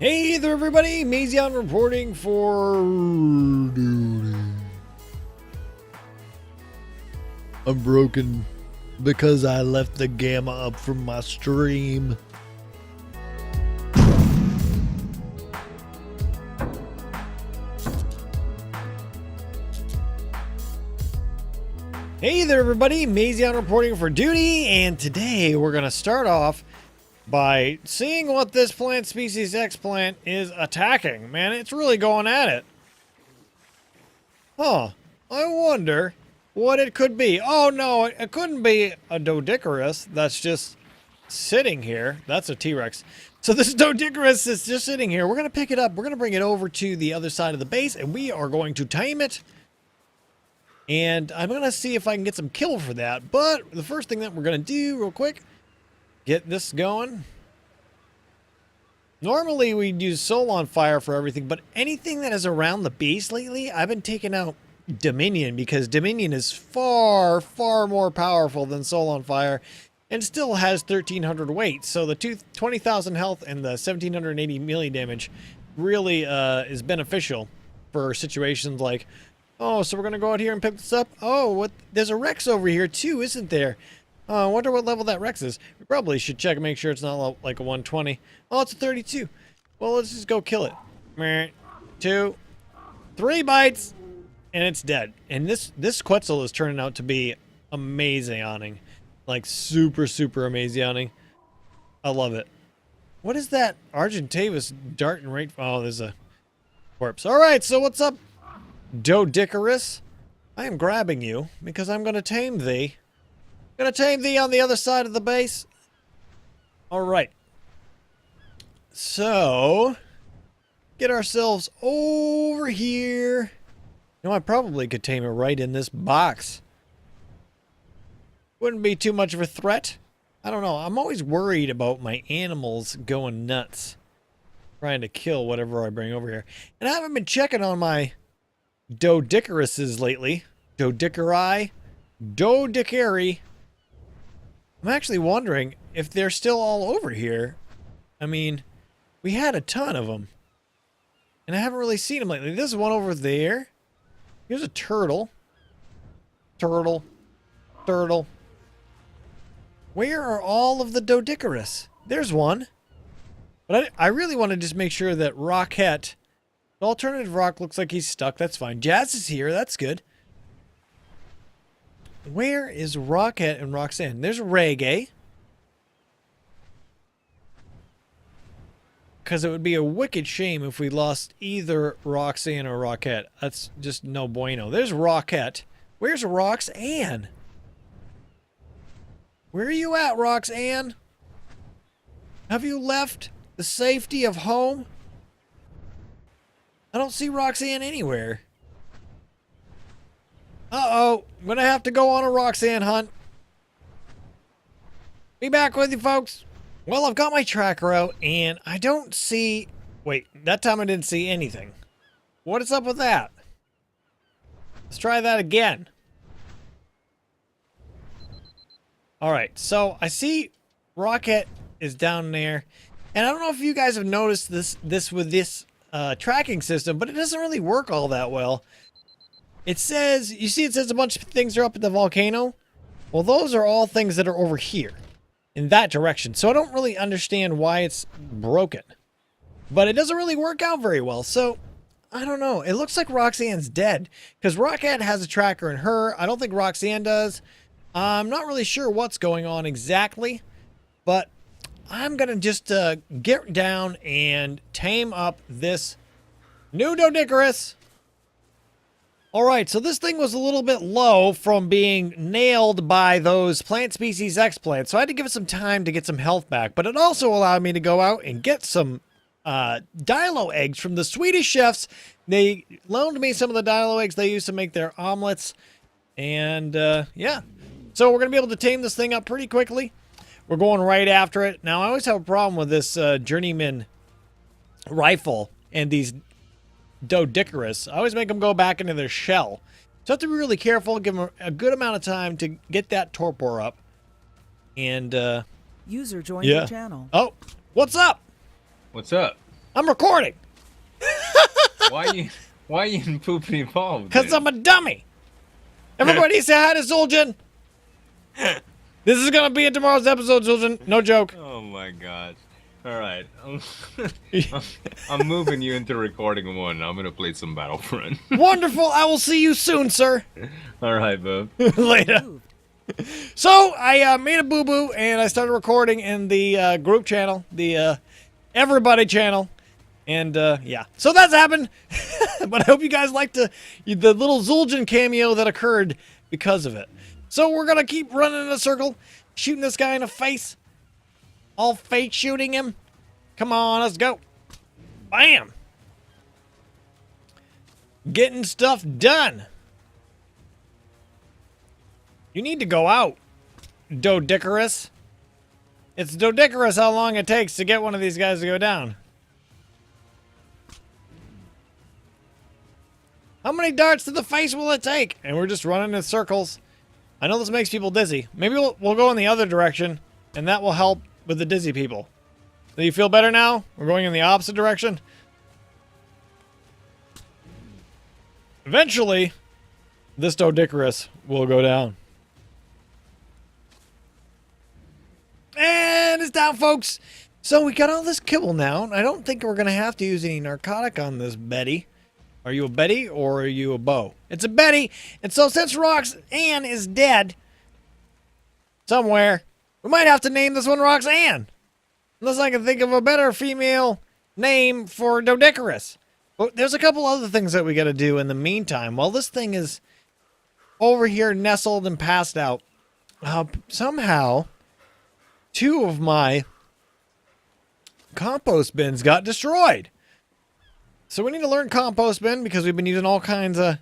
Hey there, everybody! Mazion reporting for duty. I'm broken because I left the gamma up from my stream. Hey there, everybody! Mazion reporting for duty, and today we're going to start off by seeing what this plant species X plant is attacking. Man, it's really going at it. Huh. I wonder what it could be. Oh no, it couldn't be a Doedicurus that's just sitting here. That's a T-Rex. So this Doedicurus is just sitting here. We're going to pick it up. We're going to bring it over to the other side of the base, and we are going to tame it. And I'm going to see if I can get some kill for that. But the first thing that we're going to do real quick, get this going. Normally we'd use Soul on Fire for everything, but anything that is around the base lately, I've been taking out Dominion because Dominion is far, far more powerful than Soul on Fire and still has 1,300 weight. So the 20,000 health and the 1,780 melee damage really is beneficial for situations like, oh, so we're going to go out here and pick this up? Oh, what? There's a Rex over here too, isn't there? I wonder what level that Rex is. We probably should check and make sure it's not like a 120. Oh, it's a 32. Well, let's just go kill it. 2, 3 bites, and it's dead. And this Quetzal is turning out to be amazing. Like super, super amazing. I love it. What is that Argentavis darting right? Oh, there's a corpse. All right, so what's up, Doedicurus? I am grabbing you because I'm going to tame thee. Gonna tame thee on the other side of the base. Alright. So, get ourselves over here. You know, I probably could tame it right in this box. Wouldn't be too much of a threat. I don't know. I'm always worried about my animals going nuts, trying to kill whatever I bring over here. And I haven't been checking on my Doedicuruses lately. Doedicuri. I'm actually wondering if they're still all over here. I mean, we had a ton of them. And I haven't really seen them lately. There's one over there. Here's a turtle. Turtle. Where are all of the Doedicurus? There's one. But I really want to just make sure that Rocket, the alternative rock, looks like he's stuck. That's fine. Jazz is here. That's good. Where is Rocket and Roxanne? There's Reggae. Because it would be a wicked shame if we lost either Roxanne or Rocket. That's just no bueno. There's Rocket. Where's Roxanne? Where are you at, Roxanne? Have you left the safety of home? I don't see Roxanne anywhere. Uh-oh, I'm gonna have to go on a Roxanne hunt. Be back with you, folks. Well, I've got my tracker out, and I don't see... Wait, that time I didn't see anything. What is up with that? Let's try that again. Alright, so I see Rocket is down there, and I don't know if you guys have noticed this with this tracking system, but it doesn't really work all that well. It says, you see it says a bunch of things are up at the volcano? Well, those are all things that are over here, in that direction. So I don't really understand why it's broken. But it doesn't really work out very well, so I don't know. It looks like Roxanne's dead, because Rocket has a tracker in her. I don't think Roxanne does. I'm not really sure what's going on exactly, but I'm going to just get down and tame up this new Doedicurus. Alright, so this thing was a little bit low from being nailed by those plant species X plants, so I had to give it some time to get some health back, but it also allowed me to go out and get some dilo eggs from the Swedish chefs. They loaned me some of the dilo eggs they used to make their omelets, and yeah. So we're going to be able to tame this thing up pretty quickly. We're going right after it. Now, I always have a problem with this journeyman rifle and these Doedicurus. I always make them go back into their shell. So I have to be really careful, give them a good amount of time to get that torpor up. And, User joined your channel. Oh, what's up? What's up? I'm recording. Why you in poopity involved? Because I'm a dummy. Everybody say hi to Zul'jin. This is going to be in tomorrow's episode, Zul'jin. No joke. Oh my god. Alright. I'm moving you into recording 1. I'm gonna play some Battlefront. Wonderful. I will see you soon, sir. Alright, bub. Later. So, I made a boo-boo, and I started recording in the group channel, the everybody channel. And, yeah. So that's happened. But I hope you guys liked the little Zul'jin cameo that occurred because of it. So we're going to keep running in a circle, shooting this guy in the face. All fake shooting him. Come on, let's go. Bam. Getting stuff done. You need to go out, Doedicurus. It's Doedicurus how long it takes to get one of these guys to go down. How many darts to the face will it take? And we're just running in circles. I know this makes people dizzy. Maybe we'll go in the other direction, and that will help with the dizzy people. Do you feel better now? We're going in the opposite direction. Eventually, this Doedicurus will go down. And it's down, folks. So we got all this kibble now. I don't think we're going to have to use any narcotic on this Betty. Are you a Betty or are you a Bo? It's a Betty. And so since Roxanne is dead somewhere, we might have to name this one Roxanne. Unless I can think of a better female name for Doedicurus. But there's a couple other things that we got to do in the meantime. While this thing is over here nestled and passed out, somehow 2 of my compost bins got destroyed. So we need to learn compost bin because we've been using all kinds of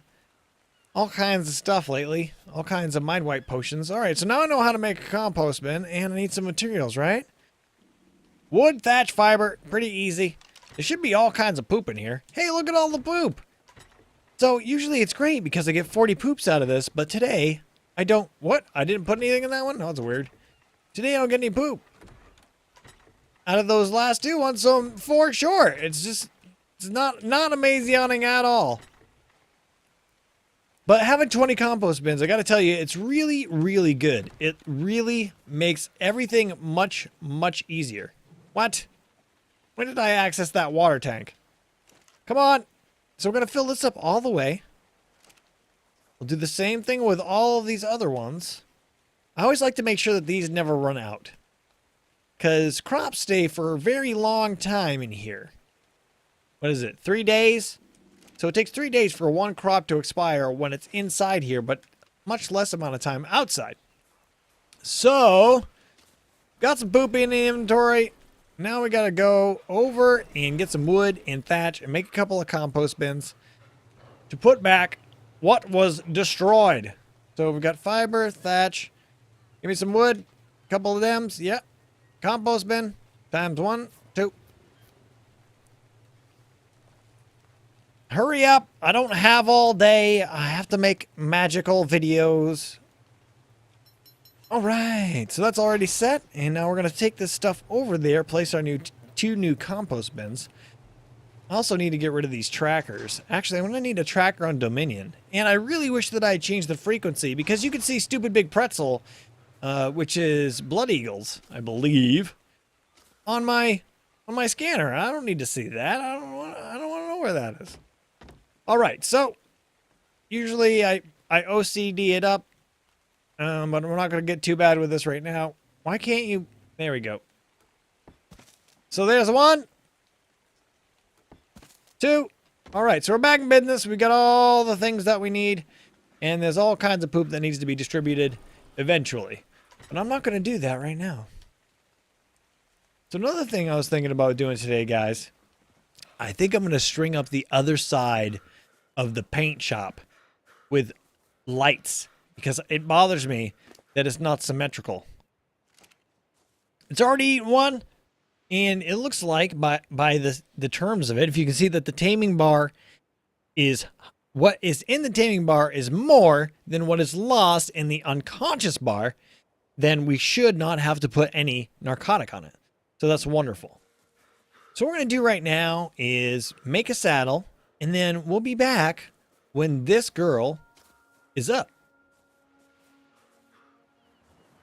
stuff lately. All kinds of mind wipe potions. All right, so now I know how to make a compost bin, and I need some materials, right? Wood, thatch, fiber, pretty easy. There should be all kinds of poop in here. Hey, look at all the poop. So usually it's great because I get 40 poops out of this, but today I don't. What? I didn't put anything in that one? No, that's weird. Today I don't get any poop out of those last 2 ones, so I'm 4 short. It's not amazing at all. But having 20 compost bins, I got to tell you, it's really, really good. It really makes everything much, much easier. What? When did I access that water tank? Come on. So we're going to fill this up all the way. We'll do the same thing with all of these other ones. I always like to make sure that these never run out, because crops stay for a very long time in here. What is it, 3 days? So it takes 3 days for one crop to expire when it's inside here, but much less amount of time outside. So, got some poop in the inventory. Now we got to go over and get some wood and thatch and make a couple of compost bins to put back what was destroyed. So we've got fiber, thatch. Give me some wood. A couple of them. Yep. Compost bin. Times 1, 2. Hurry up. I don't have all day. I have to make magical videos. All right. So that's already set. And now we're going to take this stuff over there. Place our 2 new compost bins. I also need to get rid of these trackers. Actually, I'm going to need a tracker on Dominion. And I really wish that I had changed the frequency, because you can see Stupid Big Pretzel, which is Blood Eagles, I believe, on my scanner. I don't need to see that. I don't want to know where that is. All right, so usually I OCD it up, but we're not going to get too bad with this right now. Why can't you? There we go. So there's 1, 2. All right, so we're back in business. We got all the things that we need, and there's all kinds of poop that needs to be distributed eventually. But I'm not going to do that right now. So another thing I was thinking about doing today, guys, I think I'm going to string up the other side of the paint shop with lights, because it bothers me that it's not symmetrical. It's already eaten 1, and it looks like by the terms of it, if you can see that the taming bar is, what is in the taming bar is more than what is lost in the unconscious bar, then we should not have to put any narcotic on it. So that's wonderful. So what we're going to do right now is make a saddle, and then we'll be back when this girl is up.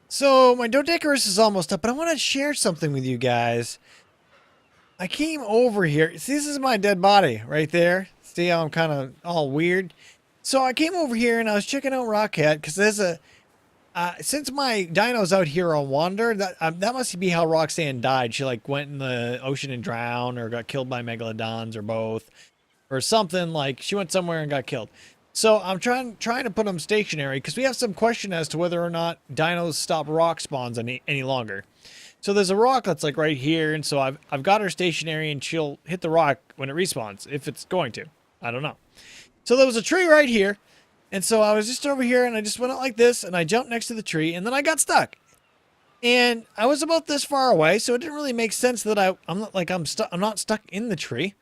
So my Doedicurus is almost up, but I want to share something with you guys. I came over here. See, this is my dead body right there. See how I'm kind of all weird? So I came over here and I was checking out Rocket because there's a... since my dino's out here on wander, that must be how Roxanne died. She like went in the ocean and drowned, or got killed by megalodons, or both, or something. Like she went somewhere and got killed. So I'm trying to put them stationary because we have some question as to whether or not dinos stop rock spawns any longer. So there's a rock that's like right here, and so I've got her stationary, and she'll hit the rock when it respawns if it's going to. I don't know. So there was a tree right here. And so I was just over here, and I just went out like this, and I jumped next to the tree, and then I got stuck. And I was about this far away, so it didn't really make sense that I'm not stuck in the tree.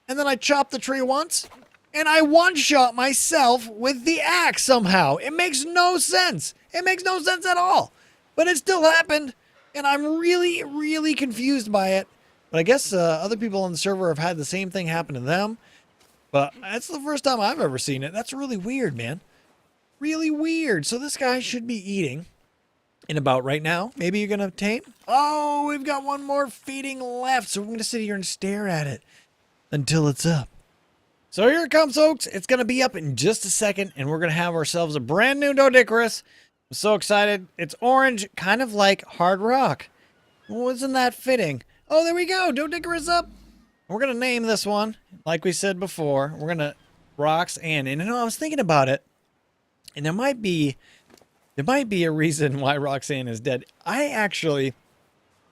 And then I chopped the tree once, and I one-shot myself with the axe somehow. It makes no sense. It makes no sense at all. But it still happened, and I'm really, really confused by it. But I guess other people on the server have had the same thing happen to them. But that's the first time I've ever seen it. That's really weird, man. Really weird. So this guy should be eating in about right now. Maybe you're going to tame. Oh, we've got one more feeding left. So we're going to sit here and stare at it until it's up. So here it comes, folks. It's going to be up in just a second, and we're going to have ourselves a brand new Doedicurus. I'm so excited. It's orange, kind of like hard rock. Wasn't that fitting? Oh, there we go. Doedicurus up. We're going to name this one, like we said before. We're going to Roxanne. And you know, I was thinking about it, and there might be a reason why Roxanne is dead. I actually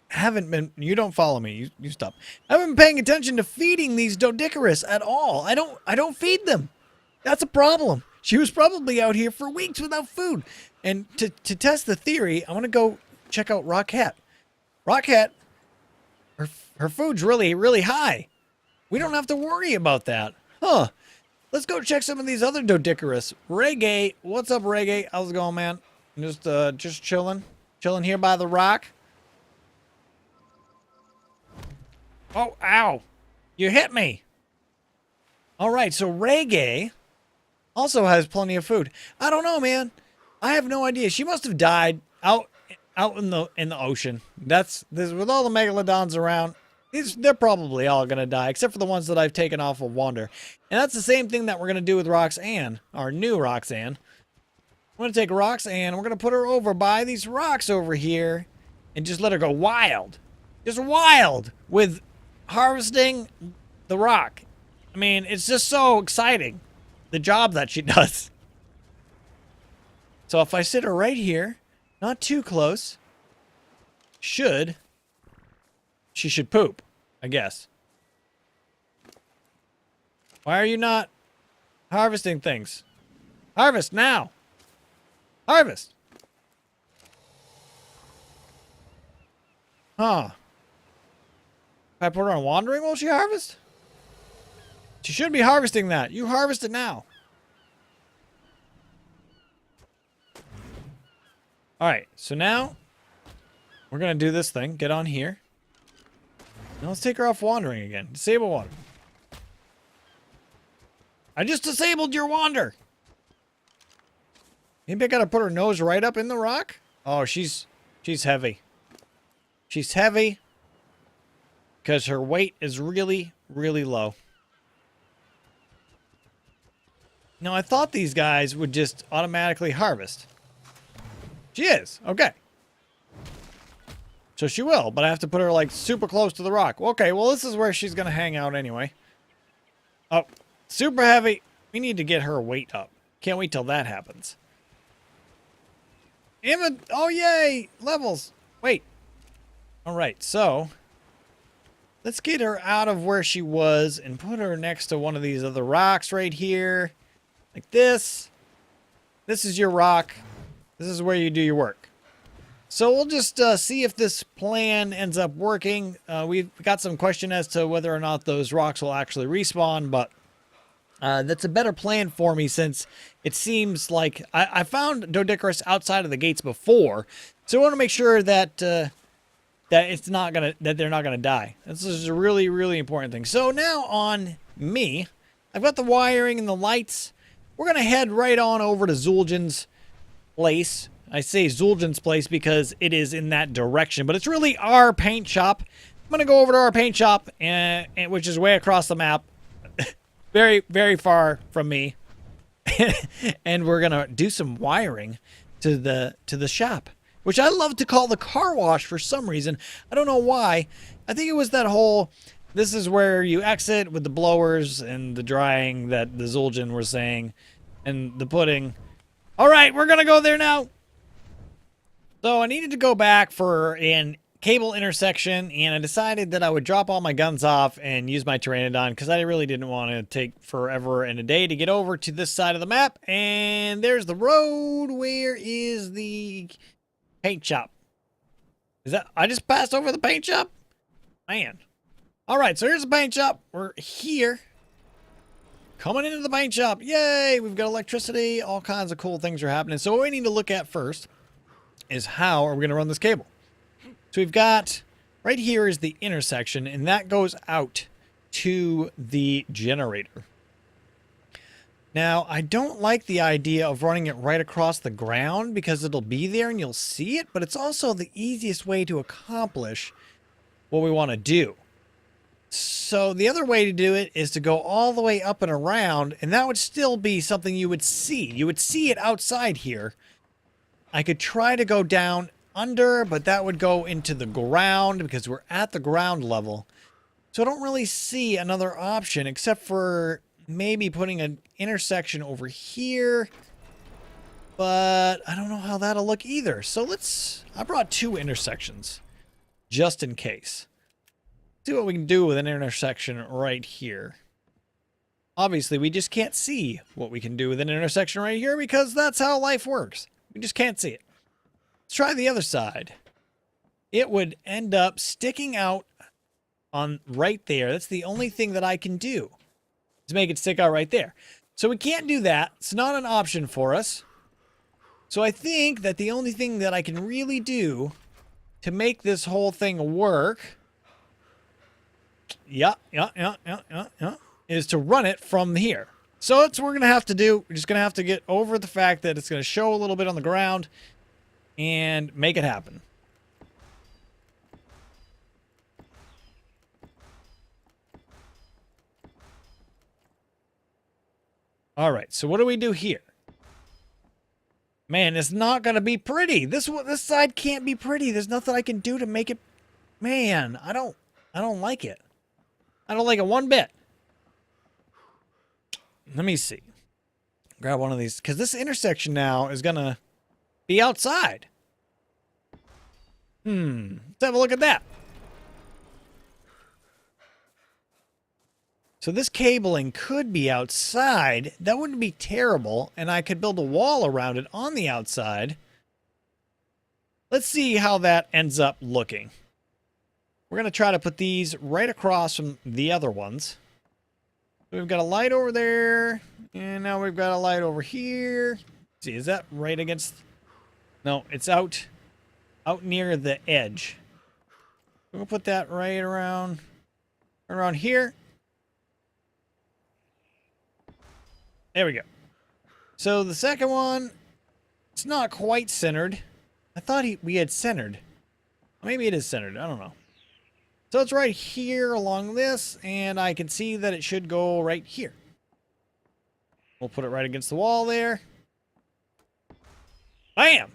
haven't been, you don't follow me, you stop. I haven't been paying attention to feeding these Doedicurus at all. I don't feed them. That's a problem. She was probably out here for weeks without food. And to test the theory, I want to go check out Rocket. Rocket, her food's really, really high. We don't have to worry about that. Huh. Let's go check some of these other Doedicurus. Reggae. What's up, Reggae? How's it going, man? Just chilling. Chilling here by the rock. Oh, ow. You hit me. All right, so Reggae also has plenty of food. I don't know, man. I have no idea. She must have died out in the ocean. This with all the megalodons around. They're probably all going to die, except for the ones that I've taken off of Wander. And that's the same thing that we're going to do with Roxanne, our new Roxanne. We're going to take Roxanne, we're going to put her over by these rocks over here, and just let her go wild. Just wild with harvesting the rock. I mean, it's just so exciting, the job that she does. So if I sit her right here, not too close, she should poop, I guess. Why are you not harvesting things? Harvest now! Harvest! Huh. Can I put her on wandering while she harvests? She should be harvesting that. You harvest it now. Alright, so now we're going to do this thing. Get on here. Now let's take her off wandering again. Disable wander. I just disabled your wander. Maybe I gotta put her nose right up in the rock? Oh, she's heavy. She's heavy because her weight is really, really low. Now, I thought these guys would just automatically harvest. She is. Okay. So she will, but I have to put her, like, super close to the rock. Okay, well, this is where she's going to hang out anyway. Oh, super heavy. We need to get her weight up. Can't wait till that happens. Oh, yay! Levels. Wait. All right, so let's get her out of where she was and put her next to one of these other rocks right here. Like this. This is your rock. This is where you do your work. So we'll just see if this plan ends up working. We've got some question as to whether or not those rocks will actually respawn, but that's a better plan for me since it seems like I found Doedicurus outside of the gates before. So I want to make sure that that they're not gonna die. This is a really, really important thing. So now on me, I've got the wiring and the lights. We're gonna head right on over to Zul'jin's place. I say Zul'jin's place because it is in that direction, but it's really our paint shop. I'm gonna go over to our paint shop, which is way across the map, very, very far from me, and we're gonna do some wiring to the shop, which I love to call the car wash for some reason. I don't know why. I think it was that whole, this is where you exit with the blowers and the drying that the Zul'jin were saying, and the pudding. All right, we're gonna go there now. So I needed to go back for an cable intersection, and I decided that I would drop all my guns off and use my Pteranodon because I really didn't want to take forever and a day to get over to this side of the map. And there's the road. Where is the paint shop? Is that, I just passed over the paint shop? Man. All right, so here's the paint shop. We're here. Coming into the paint shop. Yay, we've got electricity. All kinds of cool things are happening. So what we need to look at first is how are we going to run this cable? So we've got, right here is the intersection, and that goes out to the generator. Now, I don't like the idea of running it right across the ground because it'll be there and you'll see it, but it's also the easiest way to accomplish what we want to do. So the other way to do it is to go all the way up and around, and that would still be something you would see. You would see it outside here. I could try to go down under, but that would go into the ground because we're at the ground level. So I don't really see another option except for maybe putting an intersection over here, but I don't know how that'll look either. So I brought 2 intersections just in case. See what we can do with an intersection right here. Obviously, we just can't see what we can do with an intersection right here because that's how life works. We just can't see it. Let's try the other side. It would end up sticking out on right there. That's the only thing that I can do, is make it stick out right there. So we can't do that. It's not an option for us. So I think that the only thing that I can really do to make this whole thing work, is to run it from here. So that's what we're going to have to do. We're just going to have to get over the fact that it's going to show a little bit on the ground and make it happen. All right, so what do we do here? Man, it's not going to be pretty. This side can't be pretty. There's nothing I can do to make it. Man, I don't like it. I don't like it one bit. Let me see. Grab one of these, because this intersection now is going to be outside. Let's have a look at that. So this cabling could be outside. That wouldn't be terrible, and I could build a wall around it on the outside. Let's see how that ends up looking. We're going to try to put these right across from the other ones. We've got a light over there, and now we've got a light over here. Let's see, is that right against? No, it's out near the edge. We'll put that right around here. There we go. So the second one, it's not quite centered. I thought we had centered. Maybe it is centered. I don't know. So it's right here along this, and I can see that it should go right here. We'll put it right against the wall there. Bam!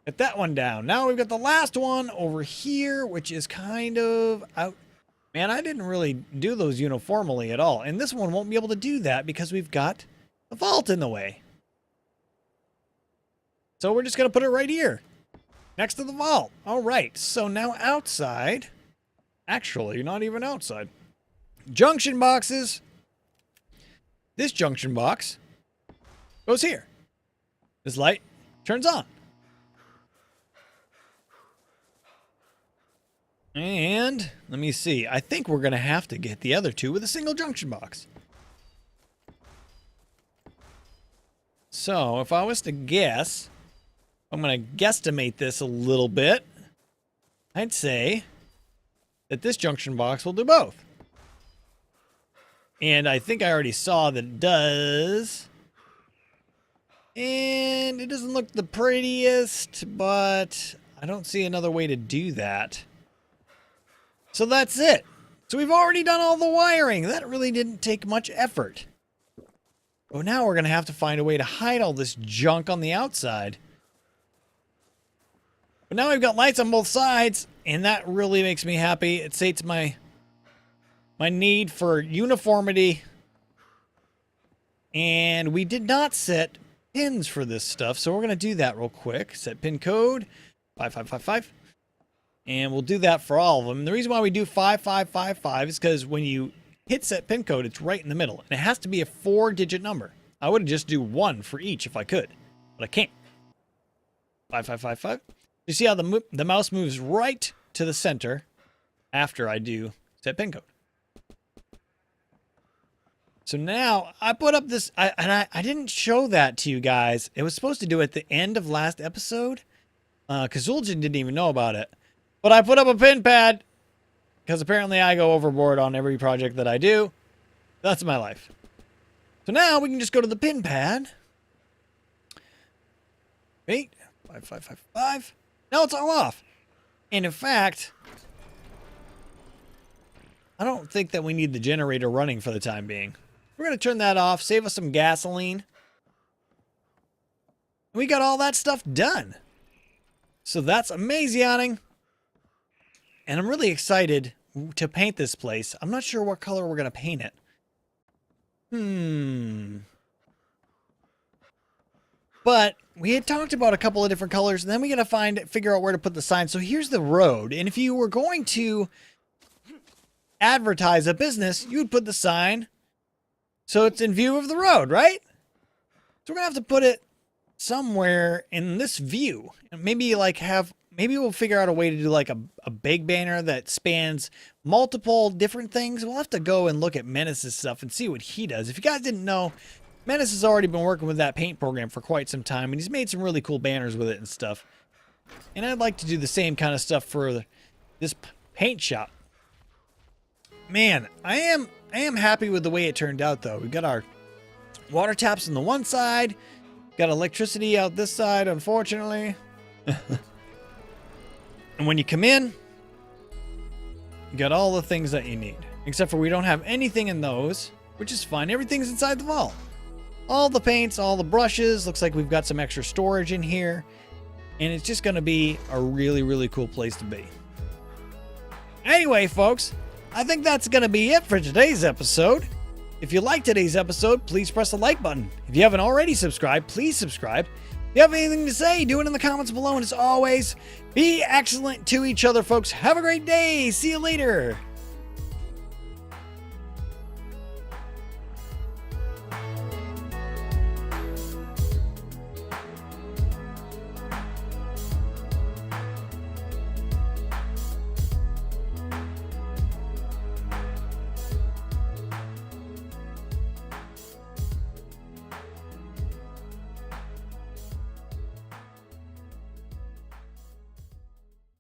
Get that one down. Now we've got the last one over here, which is kind of out. Man, I didn't really do those uniformly at all. And this one won't be able to do that because we've got the vault in the way. So we're just going to put it right here, next to the vault. All right, so now outside. Actually, not even outside. Junction boxes. This junction box goes here. This light turns on. And let me see. I think we're going to have to get the other two with a single junction box. So if I was to guess, I'm going to guesstimate this a little bit. I'd say that this junction box will do both. And I think I already saw that it does. And it doesn't look the prettiest, but I don't see another way to do that. So that's it. So we've already done all the wiring. That really didn't take much effort. But now we're going to have to find a way to hide all this junk on the outside. But now we've got lights on both sides, and that really makes me happy. It sates my need for uniformity. And we did not set pins for this stuff, so we're going to do that real quick. Set pin code 5555. And we'll do that for all of them. And the reason why we do 5555 is because when you hit set pin code, it's right in the middle. And it has to be a 4-digit number. I would just do 1 for each if I could, but I can't. 5555. You see how the mouse moves right to the center after I do set pin code. So now I put up this, I didn't show that to you guys. It was supposed to do it at the end of last episode. Because Zul'jin didn't even know about it. But I put up a pin pad. Because apparently I go overboard on every project that I do. That's my life. So now we can just go to the pin pad. 5555. Now it's all off. And in fact, I don't think that we need the generator running for the time being. We're going to turn that off, save us some gasoline. We got all that stuff done. So that's Mazioning. And I'm really excited to paint this place. I'm not sure what color we're going to paint it. But we had talked about a couple of different colors, and then we got to figure out where to put the sign. So here's the road. And if you were going to advertise a business, you would put the sign so it's in view of the road, right? So we're going to have to put it somewhere in this view. And maybe we'll figure out a way to do like a big banner that spans multiple different things. We'll have to go and look at Menace's stuff and see what he does. If you guys didn't know, Menace has already been working with that paint program for quite some time, and he's made some really cool banners with it and stuff. And I'd like to do the same kind of stuff for this paint shop. Man, I am happy with the way it turned out, though. We've got our water taps on the one side, got electricity out this side, unfortunately. And when you come in, you got all the things that you need. Except for we don't have anything in those, which is fine. Everything's inside the vault. All the paints, all the brushes. Looks like we've got some extra storage in here. And it's just going to be a really, really cool place to be. Anyway, folks, I think that's going to be it for today's episode. If you liked today's episode, please press the like button. If you haven't already subscribed, please subscribe. If you have anything to say, do it in the comments below. And as always, be excellent to each other, folks. Have a great day. See you later.